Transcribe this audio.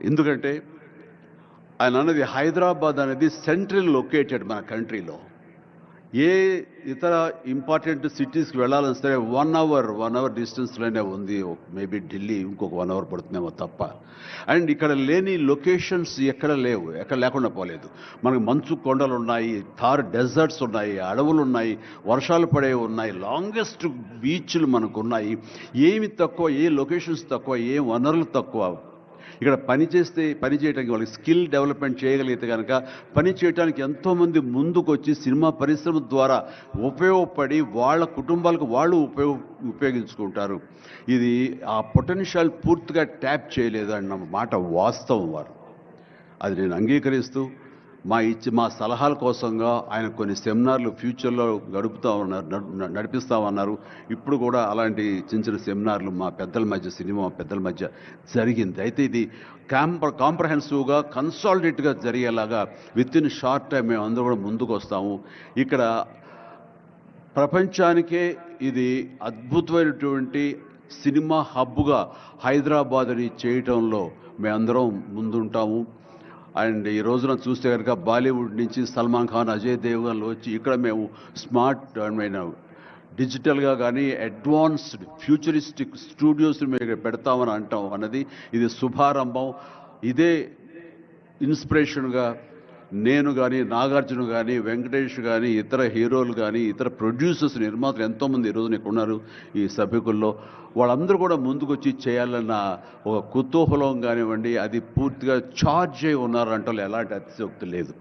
ఎందుకంటే ఆయన అన్నది హైదరాబాద్ అనేది సెంట్రల్ లొకేటెడ్ మన కంట్రీలో. ఏ ఇతర ఇంపార్టెంట్ సిటీస్కి వెళ్ళాలని సరే 1 అవర్ డిస్టెన్స్లోనే ఉంది. మేబీ ఢిల్లీ ఇంకొక 1 అవర్ పడుతుందేమో తప్ప. అండ్ ఇక్కడ లేని లొకేషన్స్ ఎక్కడ లేవు, ఎక్కడ లేకుండా పోలేదు. మనకు మంచు కొండలు ఉన్నాయి, థార్ డెజర్ట్స్ ఉన్నాయి, అడవులు ఉన్నాయి, వర్షాలు పడే ఉన్నాయి, లాంగెస్ట్ బీచ్లు మనకు ఉన్నాయి. ఏమి తక్కువ, ఏ లొకేషన్స్ తక్కువ, ఏ వనరులు తక్కువ. ఇక్కడ పని చేయడానికి వాళ్ళకి స్కిల్ డెవలప్మెంట్ చేయగలిగితే కనుక పని చేయడానికి ఎంతోమంది ముందుకు వచ్చి సినిమా పరిశ్రమ ద్వారా ఉపయోగపడి వాళ్ళ కుటుంబాలకు వాళ్ళు ఉపయోగించుకుంటారు. ఇది ఆ పొటెన్షియల్ పూర్తిగా ట్యాప్ చేయలేదు అన్న మాట వాస్తవం. వారు అది నేను అంగీకరిస్తూ మా సలహాల కోసంగా ఆయన కొన్ని సెమినార్లు ఫ్యూచర్లో నడిపిస్తామన్నారు. ఇప్పుడు కూడా అలాంటి చిన్న సెమినార్లు మా పెద్దల మధ్య, సినిమా పెద్దల మధ్య జరిగింది. అయితే ఇది కాంప్రహెన్సివ్గా, కన్సాలిడేట్గా జరిగేలాగా విత్ ఇన్ షార్ట్ టైం మేము అందరూ కూడా ముందుకు వస్తాము. ఇక్కడ ప్రపంచానికే ఇది అద్భుతమైనటువంటి సినిమా హబ్గా హైదరాబాద్ని చేయటంలో మేమందరం ముందుంటాము. అండ్ ఈ రోజున చూస్తే కనుక బాలీవుడ్ నుంచి సల్మాన్ ఖాన్, అజయ్ దేవ్గన్లు వచ్చి ఇక్కడ మేము స్మార్ట్ డిజిటల్గా కానీ అడ్వాన్స్డ్ ఫ్యూచరిస్టిక్ స్టూడియోస్ని మేము పెడతామని అంటాం అన్నది ఇది శుభారంభం. ఇదే ఇన్స్పిరేషన్గా నేను కానీ, నాగార్జున కానీ, వెంకటేష్ కానీ, ఇతర హీరోలు కానీ, ఇతర ప్రొడ్యూసర్స్, నిర్మాతలు ఎంతోమంది ఈరోజు ఇక్కడ ఉన్నారు ఈ సభ్యుకుల్లో. వాళ్ళందరూ కూడా ముందుకు వచ్చి చేయాలన్న ఒక కుతూహలం కానివ్వండి, అది పూర్తిగా ఛార్జ్ అయి ఉన్నారంటే ఎలాంటి అతిశయోక్తి లేదు.